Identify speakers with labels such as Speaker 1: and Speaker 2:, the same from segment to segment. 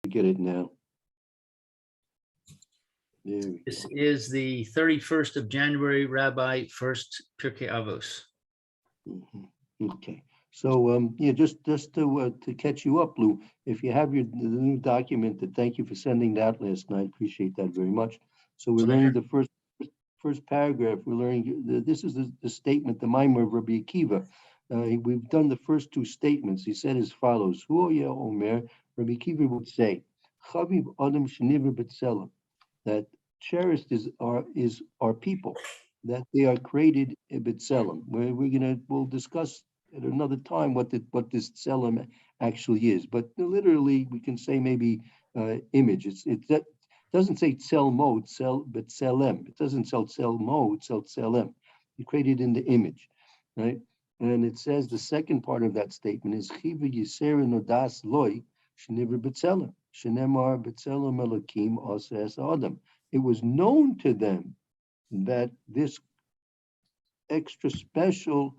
Speaker 1: Get it now. There we
Speaker 2: This
Speaker 1: go.
Speaker 2: is the 31st of January, Rabbi Furst, Pierke Avos.
Speaker 1: Okay. So yeah, just to catch you up, Lou, if you have the new document, thank you for sending that last night. Appreciate that very much. So we're learning the first paragraph. We're learning this is the statement, the Maimer of Rabbi Akiva. We've done the first two statements. He said as follows: Hu Omer, Rabbi Akiva would say, Chaviv Adam Sheniver B'Tselem, that cherished is our people, that they are created in B'Tselem. We'll discuss at another time what this Tselem actually is. But literally, we can say maybe image. That doesn't say Tselmo, but Tselem. It doesn't sell Tselmo, it sells Tselem. You created in the image, right? And it says the second part of that statement is Chiva Yisera Nodas Loi Sheniver B'Tselem. Shenemar B'Tselem Elokim Oses Adam. It was known to them that this extra special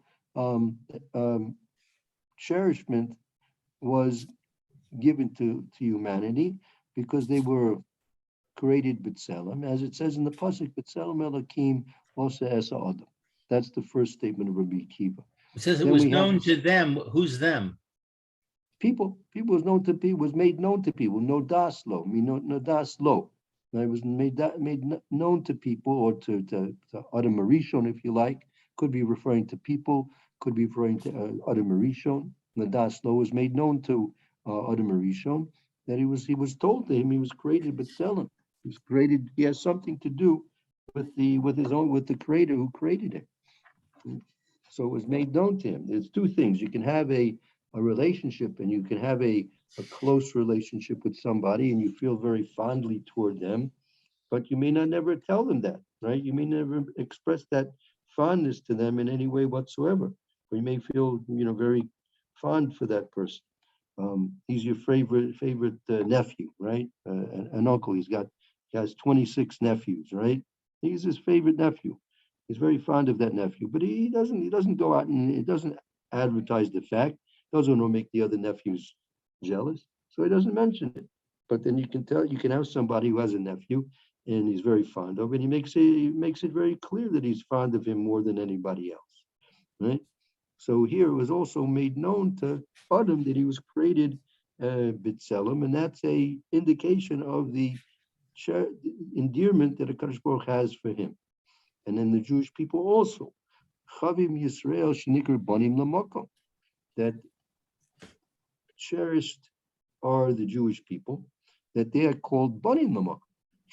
Speaker 1: cherishment was given to humanity because they were created B'Tselem, as it says in the pasuk, B'Tselem Elokim Oses Adam. That's the first statement of Rabbi Akiva.
Speaker 2: It says it was known to them. Who's them?
Speaker 1: People was known to be, was made known to people. No das lo, no das lo. It was made known to people, or to Adam Arishon, if you like. Could be referring to people. Could be referring to Adam Arishon. The das lo was made known to Adam Arishon, that he was told to him he was created B'Tselem. He was created. He has something to do with the Creator who created him. So it was made known to him. There's two things. You can have a relationship, and you can have a close relationship with somebody, and you feel very fondly toward them, but you may not never tell them that, right? You may never express that fondness to them in any way whatsoever. Or you may feel, very fond for that person. He's your favorite nephew, right? An uncle. He has 26 nephews, right? He's his favorite nephew. He's very fond of that nephew, but he doesn't go out and he doesn't advertise the fact. Doesn't want to make the other nephews jealous, so he doesn't mention it. But then you can have somebody who has a nephew and he's very fond of it. He makes it very clear that he's fond of him more than anybody else, right? So here it was also made known to Adam that he was created B'Tselem, and that's a indication of the endearment that HaKadosh Baruch has for him. And then the Jewish people also, Chavim Yisrael Shenikar Banim Lamakom, that cherished are the Jewish people, that they are called Banim Lamakom.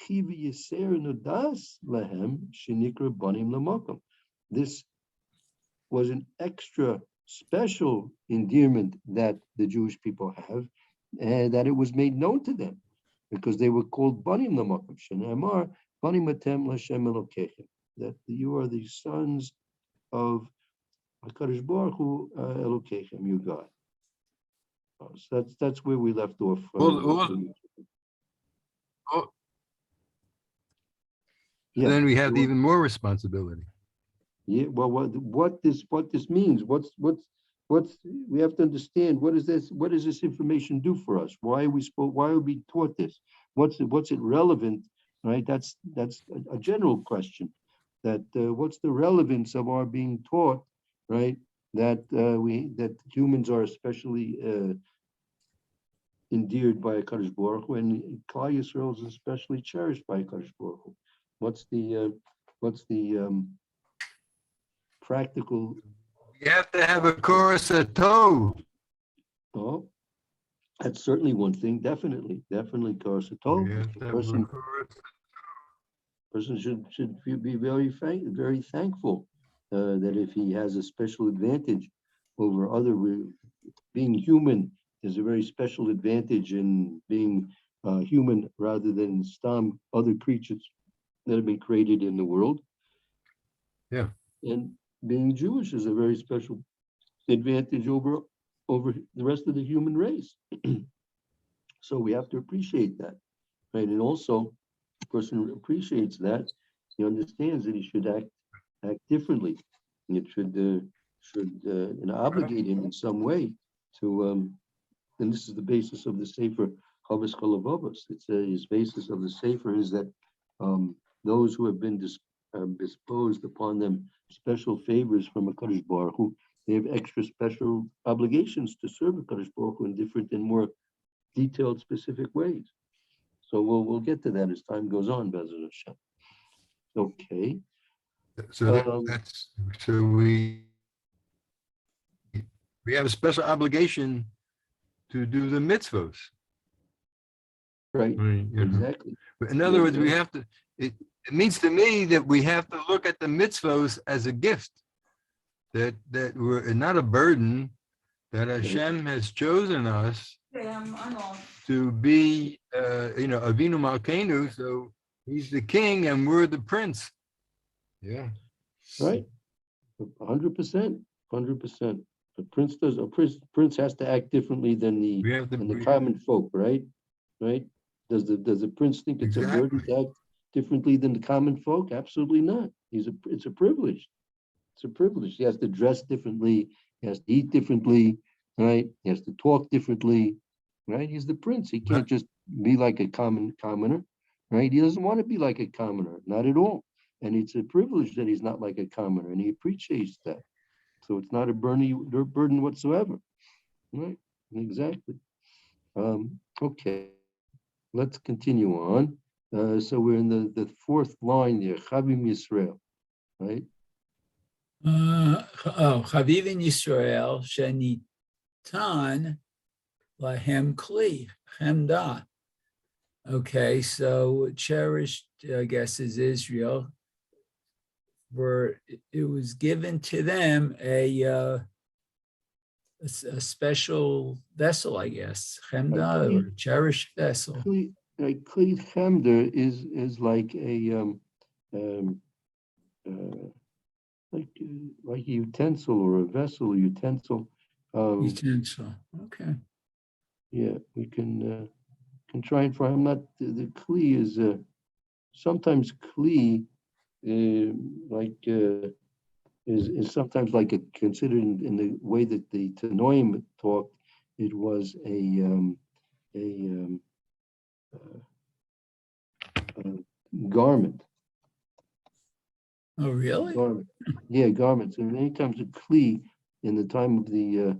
Speaker 1: Chivi Yiser Nodas Lehem Shenikar Banim Lamakom. This was an extra special endearment that the Jewish people have, and that it was made known to them because they were called Banim Lamakom. Shenemar Banim Atem Lashem Elokechem. That you are the sons of HaKadosh Baruch Hu Elokechem, your God. So that's where we left off.
Speaker 3: Yeah. Then we have even more responsibility.
Speaker 1: Yeah. Well, what this means? What's we have to understand? What does this information do for us? Why are we taught this? What's it relevant? Right. That's a general question. That what's the relevance of our being taught? Right. That humans are especially endeared by HaKadosh Baruch Hu, and Klal Yisrael is especially cherished by HaKadosh Baruch Hu. What's the practical?
Speaker 3: You have to have a chorus of toe.
Speaker 1: Oh, that's certainly one thing. Definitely chorus of toe. Person should be very thankful that if he has a special advantage over other being human. There's a very special advantage in being human rather than some other creatures that have been created in the world.
Speaker 3: Yeah.
Speaker 1: And being Jewish is a very special advantage over the rest of the human race. So we have to appreciate that, right? And also, the person who appreciates that, he understands that he should act differently. And it should obligate him in some way to. And this is the basis of the Sefer Chavis Chalavovos. It's his basis of the Sefer is that those who have been disposed upon them special favors from a Kadosh Baruch Hu, they have extra special obligations to serve a Kadosh Baruch Hu in different and more detailed, specific ways. So we'll get to that as time goes on, Be'ezras Hashem. Okay.
Speaker 3: So that's so we have a special obligation to do the mitzvos.
Speaker 1: Right.
Speaker 3: You know.
Speaker 1: Exactly.
Speaker 3: But in other words, we have to. It means to me that we have to look at the mitzvos as a gift, that we're not a burden, that Hashem has chosen us to be, Avinu Malkeinu. So he's the king and we're the prince. Yeah.
Speaker 1: Right. 100%. 100%. Prince has to act differently than the common folk, right? Right? Does the prince think it's a burden to act differently than the common folk? Absolutely not. It's a privilege. It's a privilege. He has to dress differently. He has to eat differently, right? He has to talk differently, right? He's the prince. He can't just be like a commoner, right? He doesn't want to be like a commoner, not at all. And it's a privilege that he's not like a commoner, and he appreciates that. So it's not a burden whatsoever, right? Exactly. Okay, let's continue on. So we're in the fourth line there, Chavim Yisrael, right?
Speaker 4: Chavim Yisrael shenitan lahem kli chemda. Okay, so cherished, I guess, is Israel. Where it was given to them a special vessel, I guess, chemda, or cherished vessel.
Speaker 1: Kli chemda is like a like a utensil or a vessel, utensil.
Speaker 4: Utensil. Okay.
Speaker 1: Yeah, we can try and find. I'm not the kli is sometimes kli. Is sometimes like considered in the way that the Tanoim talked. It was a garment.
Speaker 4: Oh, really?
Speaker 1: Garment. Yeah, garments. And many times a kli in the time of the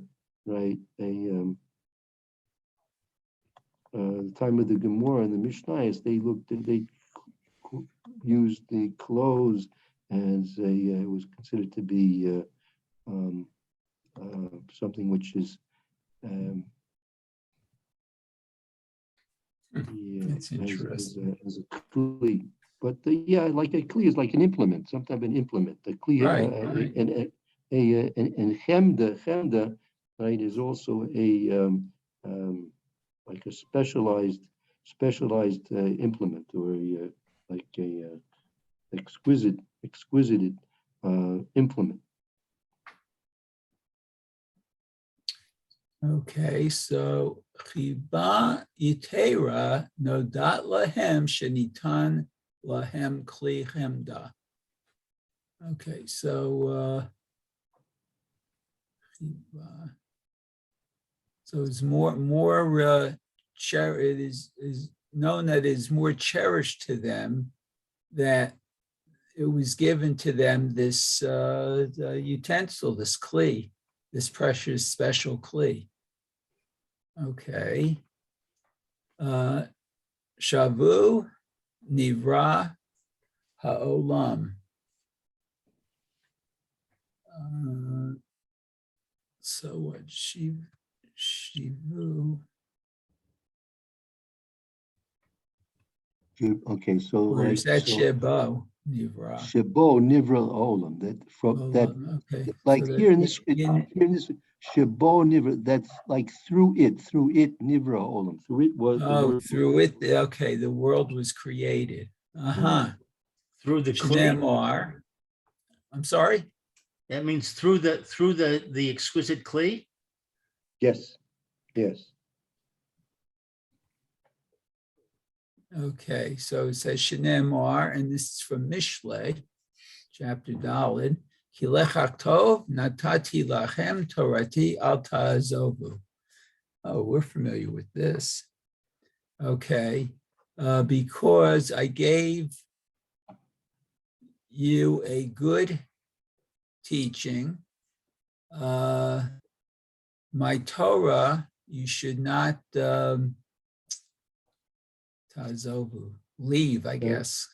Speaker 1: the time of the Gemara and the Mishnayos, they used the clothes as it was considered to be something which is
Speaker 4: That's interesting.
Speaker 1: as a kli. But like a kli is like an implement, sometimes an implement. The kli
Speaker 4: Right.
Speaker 1: and chemda, right, is also a like a specialized implement, or like a exquisite implement.
Speaker 4: Okay, so chiba yitera nodat lahem shenitan lahem kli chemda. Okay, so chiba. So it's more it is known that it is more cherished to them, that it was given to them this utensil, this kli, this precious special kli. Okay. Shavu nivra ha'olam. So what? Shivu.
Speaker 1: Okay, so
Speaker 4: Or is that
Speaker 1: so,
Speaker 4: Shebo Nivra?
Speaker 1: Shebo Nivra Olam. That from that,
Speaker 4: okay.
Speaker 1: like
Speaker 4: So
Speaker 1: here in this Shebo Nivra. That's like through it Nivra Olam. Through it was
Speaker 4: through it. Okay, the world was created.
Speaker 2: Through the
Speaker 4: Shnemar. I'm sorry.
Speaker 2: That means through the exquisite kli.
Speaker 1: Yes.
Speaker 4: Okay, so it says Shnemar, and this is from Mishlei, chapter Daled. Kilech Tov natati lachem torati al ta'azovu. Oh, we're familiar with this. okay, because I gave you a good teaching. My Torah, you should not tazovu, leave, I guess.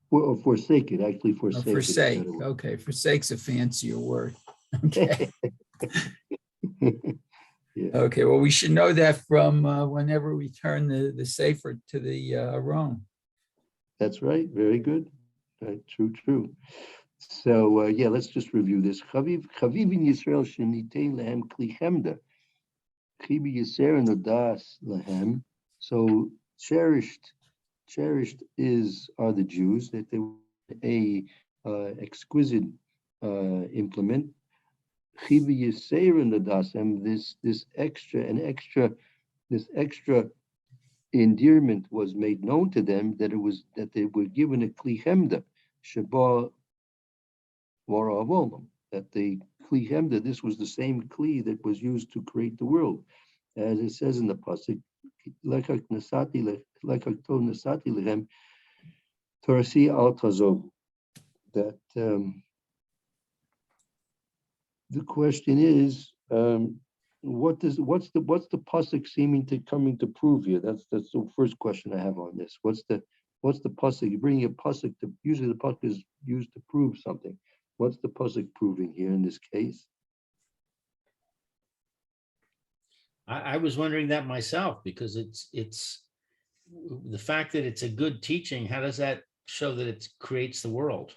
Speaker 1: Or forsake it, actually
Speaker 4: Or
Speaker 1: forsake. is a
Speaker 4: forsake,
Speaker 1: better word.
Speaker 4: okay, forsake's a fancier word. Okay,
Speaker 1: Yeah,
Speaker 4: okay, well, we should know that from whenever we turn the Sefer to the Rome.
Speaker 1: that's right. Very good. True, true. So yeah, let's just review this. Chaviv in Yisrael shenitein lehem kli chemda. Chibi Yisrael nodas lehem. So cherished are the Jews, that they were a exquisite implement. Chibi Yisrael nodas lehem. This extra endearment was made known to them, that they were given a kli chemda, sheba vara avolim, that the kli chemda, this was the same kli that was used to create the world, as it says in the pasuk, lekak tov nasati lechem torasi al tazov. That the question is, what's the pasuk seeming to coming to prove here? That's the first question I have on this. What's the pasuk? You're bringing a pasuk to, usually the pasuk is used to prove something. What's the pasuk proving here in this case?
Speaker 2: I was wondering that myself, because it's the fact that it's a good teaching. How does that show that it creates the world?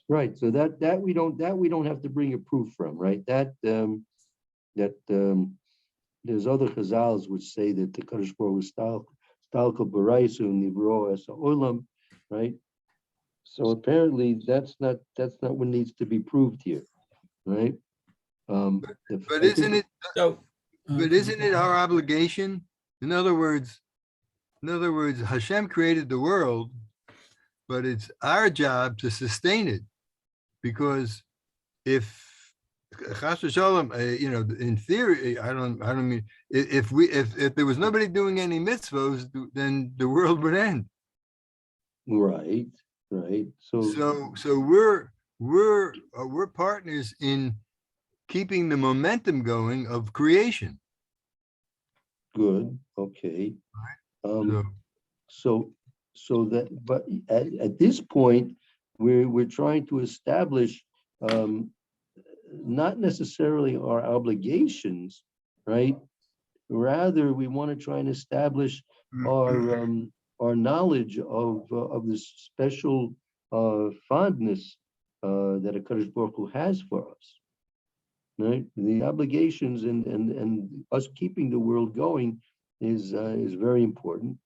Speaker 1: Right. So that we don't have to bring a proof from, right? There's other chazals which say that the Kadosh Baruch Hu was stalkel baraisu nivro as olam, right? So apparently that's not what needs to be proved here, right?
Speaker 3: But isn't it?
Speaker 4: So,
Speaker 3: But isn't it our obligation? In other words, Hashem created the world, but it's our job to sustain it, because if Chas v'shalom, in theory, I don't mean, if there was nobody doing any mitzvos, then the world would end.
Speaker 1: Right.
Speaker 3: So we're partners in keeping the momentum going of creation.
Speaker 1: Good. Okay.
Speaker 3: So
Speaker 1: So that, but at this point, we're trying to establish not necessarily our obligations, right? Rather, we want to try and establish our knowledge of this special fondness that a Kadosh Baruch Hu has for us, right? The obligations and us keeping the world going is very important.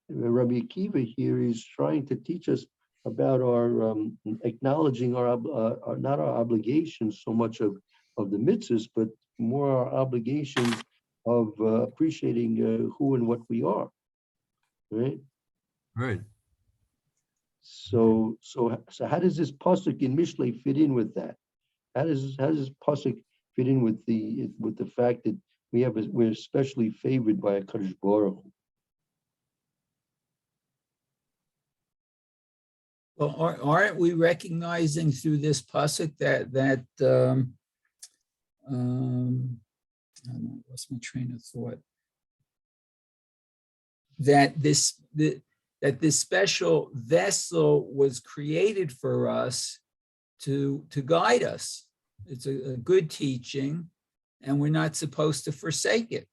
Speaker 1: Rabbi Akiva here is trying to teach us about our acknowledging our not our obligations so much of the mitzvahs, but more our obligations of appreciating who and what we are, right?
Speaker 3: right.
Speaker 1: So how does this pasuk in Mishlei fit in with that? How does this pasuk fit in with the fact that we're especially favored by a Kadosh Baruch Hu?
Speaker 4: well, aren't we recognizing through this pasuk that I lost my train of thought, that this special vessel was created for us to guide us. It's a good teaching, and we're not supposed to forsake it.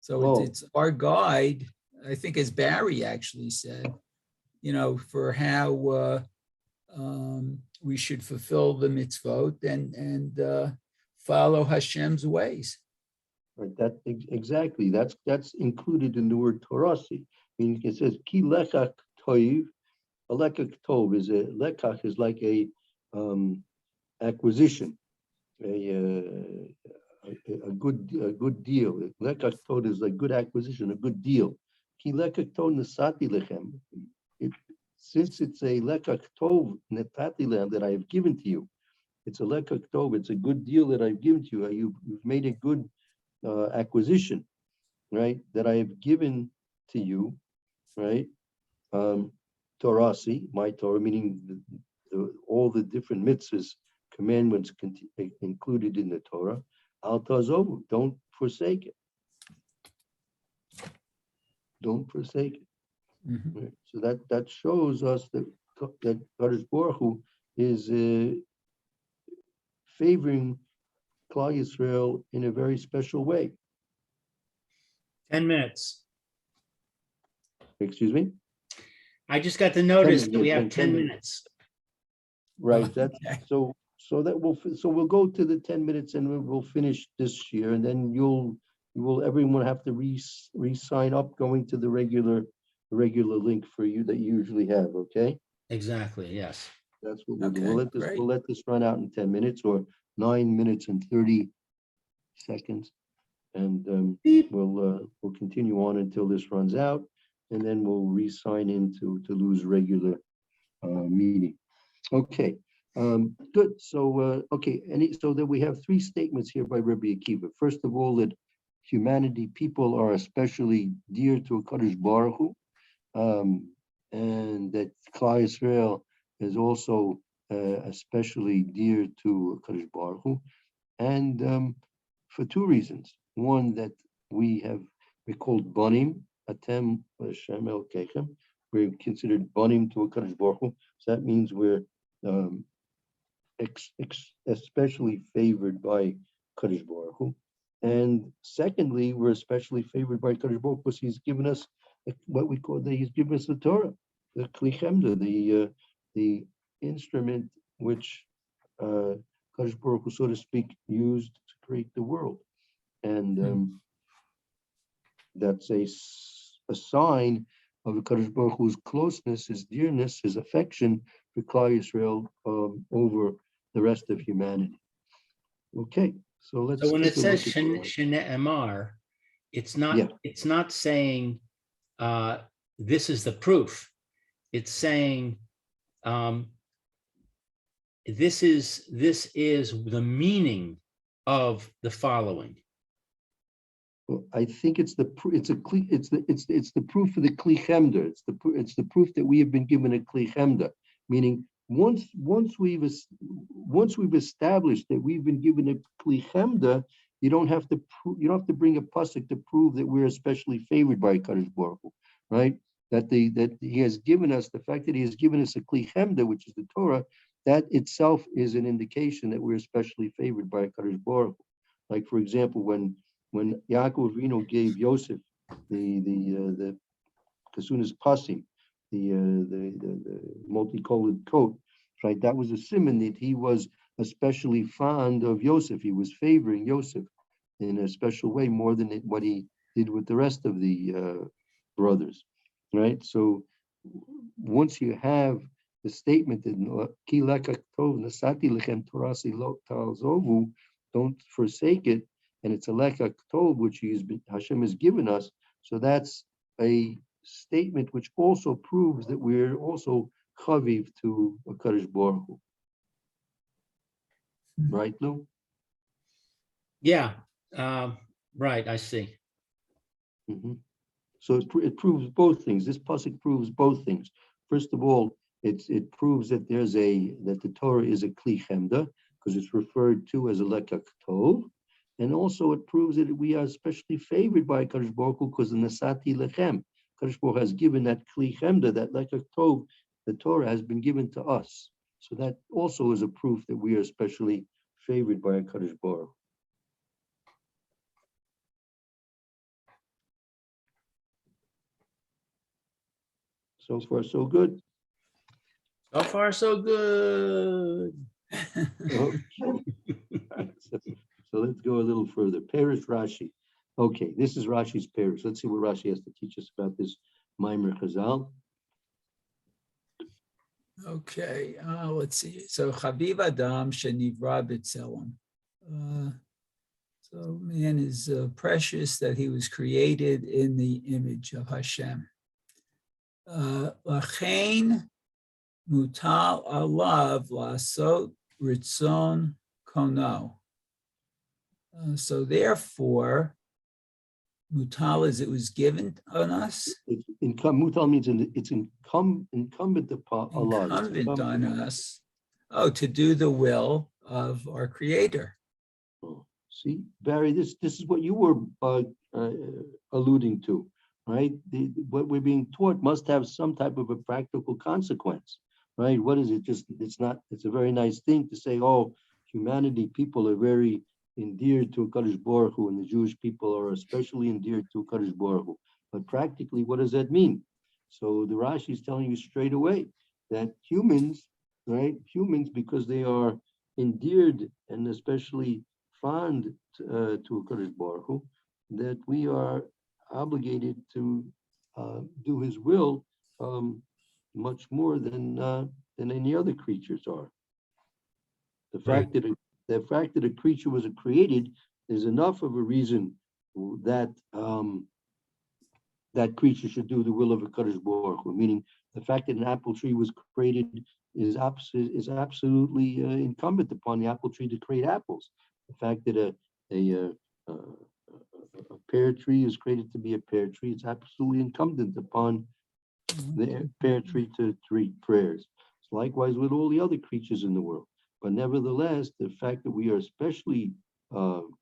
Speaker 4: So it's our guide, I think, as Barry actually said, for how we should fulfill the mitzvot and follow Hashem's ways.
Speaker 1: Right. That exactly. That's included in the word Torasi. I mean, it says ki lekach toiv. A lekach tov is a lekach is like a acquisition, a good deal. Lekach tov is like good acquisition, a good deal. Ki lekach tov nesati lechem. Since it's a lekach tov netati lechem that I have given to you, it's a lekach tov. It's a good deal that I've given to you. You've made a good acquisition. right, that I have given to you, right, Torasi, my Torah, meaning all the different mitzvahs, commandments included in the Torah, al tazovu, don't forsake it. Don't forsake it.
Speaker 4: Mhm.
Speaker 1: Right? So that shows us that Kadosh Baruch Hu is favoring Klal Yisrael in a very special way.
Speaker 2: 10 minutes.
Speaker 1: Excuse me?
Speaker 2: I just got the notice that we
Speaker 1: minutes,
Speaker 2: have
Speaker 1: 10
Speaker 2: 10
Speaker 1: minutes.
Speaker 2: minutes.
Speaker 1: Right. That's
Speaker 4: Okay.
Speaker 1: so that we'll go to the 10 minutes and we'll finish this year, and then everyone have to re-sign up going to the regular link for you that you usually have. Okay.
Speaker 2: Exactly, yes.
Speaker 1: That's what we'll do.
Speaker 4: Okay,
Speaker 1: We'll
Speaker 4: great.
Speaker 1: let this run out in 10 minutes or 9 minutes and 30 seconds. And we'll continue on until this runs out, and then we'll re-sign in to lose regular meeting. Okay, good. So okay, so that we have three statements here by Rabbi Akiva. First of all, that humanity, people are especially dear to Kadosh Baruch Hu, and that Klal Yisrael is also especially dear to Kadosh Baruch Hu, and for two reasons. One, that we're called Banim, Atem Hashem Elokechem. We're considered Banim to a Kadosh Baruch Hu. So that means we're especially favored by Kadosh Baruch Hu. And secondly, we're especially favored by Kadosh Baruch Hu because he's given us what we call he's given us the Torah, the Kli Chemda, the instrument which Kadosh Baruch Hu, so to speak, used to create the world. And that's a sign of Kadosh Baruch Hu's closeness, his dearness, his affection for Klal Yisrael over the rest of humanity. Okay, so let's.
Speaker 2: So when it
Speaker 1: take a
Speaker 2: says
Speaker 1: look at
Speaker 2: Shene Amar, it's not,
Speaker 1: Yeah.
Speaker 2: it's not saying this is the proof. It's saying this is the meaning of the following.
Speaker 1: Well, I think it's the proof of the Kli Chemda. It's the proof that we have been given a Kli Chemda, meaning once we've established that we've been given a Kli Chemda, you don't have to bring a pasuk to prove that we're especially favored by Kadosh Baruch Hu, right? That he has given us, the fact that he has given us a Kli Chemda, which is the Torah, that itself is an indication that we're especially favored by Kadosh Baruch Hu. Like, for example, when Yaakov Avinu gave Yosef the Kasunas Pasim, the multicolored coat, right? That was a simon that he was especially fond of Yosef. He was favoring Yosef in a special way more than what he did with the rest of the brothers, right? So once you have the statement that Ki lekach tov nasati lechem torasi lo ta'azovu, don't forsake it, and it's a lekach tov which Hashem has given us. So that's a statement which also proves that we're also chaviv to a Kadosh Baruch Hu. Right, Lou?
Speaker 2: Yeah, right, I see.
Speaker 1: Mm-hmm. So it proves both things. This pasuk proves both things. First of all, it proves that that the Torah is a Kli Chemda because it's referred to as a lekach tov, and also it proves that we are especially favored by Kadosh Baruch Hu because the Nasati Lechem, Kadosh Baruch Hu has given that Kli Chemda, that lekach tov, the Torah has been given to us. So that also is a proof that we are especially favored by Kadosh Baruch Hu. So far, so good.
Speaker 2: So far, so good.
Speaker 1: Okay. So let's go a little further. Perish Rashi. Okay, this is Rashi's Perish. Let's see what Rashi has to teach us about this Maimer Chazal.
Speaker 4: Okay, let's see. So Chaviv Adam Shenivra B'Tzelem. So man is precious that he was created in the image of Hashem. Lachein mutal alav lasot ritzon kono. So therefore, Mutal is it was given on us,
Speaker 1: It's mutal means it's incumbent upon Allah. It's
Speaker 4: incumbent on us, oh, to do the will of our Creator.
Speaker 1: Oh, see, Barry, this is what you were alluding to, right? What we're being taught must have some type of a practical consequence, right? What is it? It's a very nice thing to say, oh, humanity, people are very endeared to Kadosh Baruch Hu, and the Jewish people are especially endeared to Kadosh Baruch Hu. But practically, what does that mean? So the Rashi is telling you straight away that humans, right? Humans, because they are endeared and especially fond to Kadosh Baruch Hu, that we are obligated to do His will much more than any other creatures are. The fact that a creature was created is enough of a reason that that creature should do the will of a Kadosh Baruch Hu. Meaning, the fact that an apple tree was created is absolutely incumbent upon the apple tree to create apples. The fact that a pear tree is created to be a pear tree, it's absolutely incumbent upon the pear tree to read prayers. So likewise with all the other creatures in the world. But nevertheless, the fact that we are especially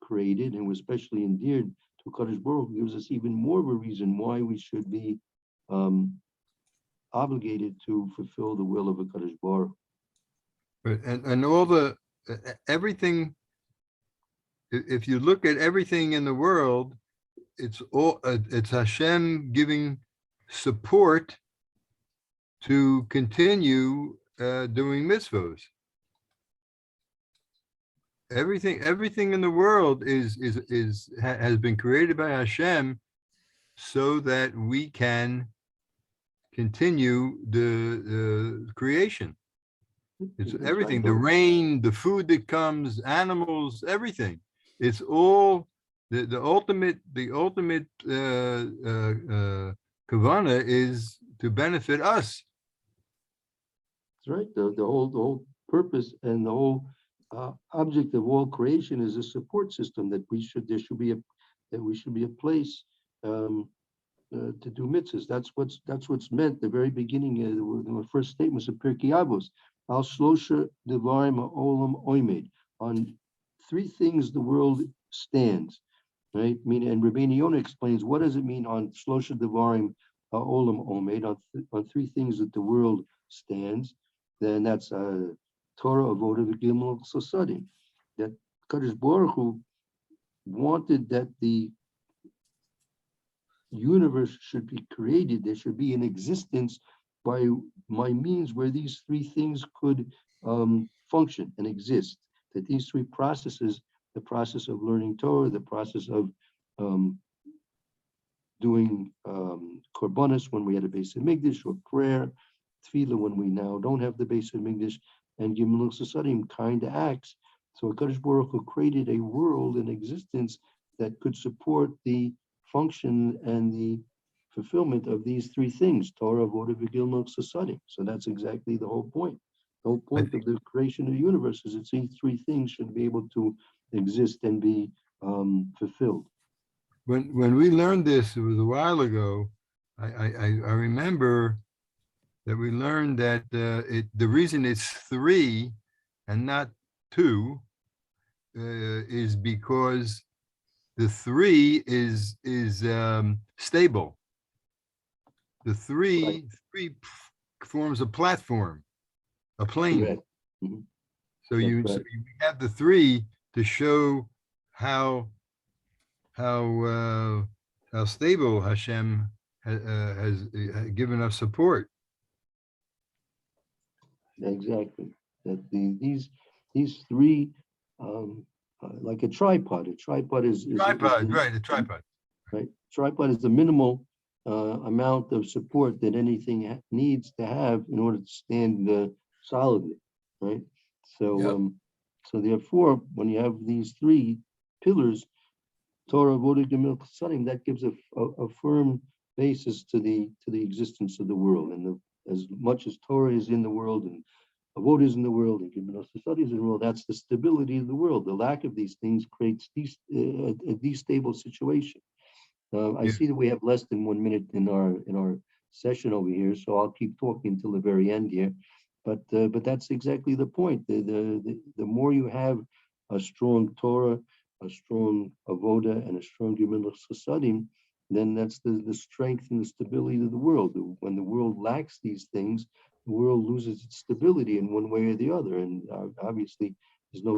Speaker 1: created and we're especially endeared to Kadosh Baruch Hu gives us even more of a reason why we should be obligated to fulfill the will of a Kadosh Baruch Hu.
Speaker 3: And all the everything, if you look at everything in the world, it's Hashem giving support to continue doing mitzvos. Everything in the world has been created by Hashem so that we can continue the creation. It's
Speaker 1: That's
Speaker 3: everything,
Speaker 1: right,
Speaker 3: the
Speaker 1: though.
Speaker 3: rain, the food that comes, animals, everything. It's all the ultimate kavana is to benefit us.
Speaker 1: That's right. The whole purpose and the whole object of all creation is a support system that we should be a place to do mitzvahs. That's what's meant. The very beginning, the first statements of Pierke Avos. Al shlosha devarim ha'olam oimed. On three things the world stands. Right? And Rabbeinu Yonah explains what does it mean on shlosha devarim ha'olam oimed, on three things that the world stands. Then that's Torah, Avodah, Gimel, Sasadim. That Kadosh Baruch Hu wanted that the universe should be created. There should be an existence by means where these three things could function and exist. That these three processes, the process of learning Torah, the process of doing korbanos when we had a Beis Hamikdash, or prayer, tefillah when we now don't have the Beis Hamikdash, and Gimel Sasadim, kind acts. So Kadosh Baruch Hu created a world, an existence that could support the function and the fulfillment of these three things, Torah, Avodah, Gimel Sasadim. So that's exactly the whole point. The whole point of the creation of the universe is that these three things should be able to exist and be fulfilled.
Speaker 3: When we learned this, it was a while ago. I remember that we learned that the reason it's 3 and not 2 is because the 3 is stable. The three forms a platform, a plane.
Speaker 1: Correct. Mhm.
Speaker 3: So
Speaker 1: That's
Speaker 3: you
Speaker 1: right.
Speaker 3: have the 3 to show how stable Hashem has given us support.
Speaker 1: Exactly. That these three, like a tripod. A tripod is
Speaker 3: Tripod,
Speaker 1: the,
Speaker 3: right? The tripod.
Speaker 1: right. Tripod is the minimal amount of support that anything needs to have in order to stand solidly, right? So,
Speaker 4: Yep.
Speaker 1: So therefore, when you have these three pillars, Torah, Avodah, Gimel, Chasadim, that gives a firm basis to the existence of the world. And as much as Torah is in the world and Avodah is in the world and Gimel Chasadim is in the world, that's the stability of the world. The lack of these things creates a destable situation. I
Speaker 3: Yeah.
Speaker 1: see that we have less than 1 minute in our session over here, so I'll keep talking till the very end here. But that's exactly the point. The more you have a strong Torah, a strong avoda, and a strong Gemilas Chasadim, then that's the strength and the stability of the world. When the world lacks these things, the world loses its stability in one way or the other. And obviously, there's no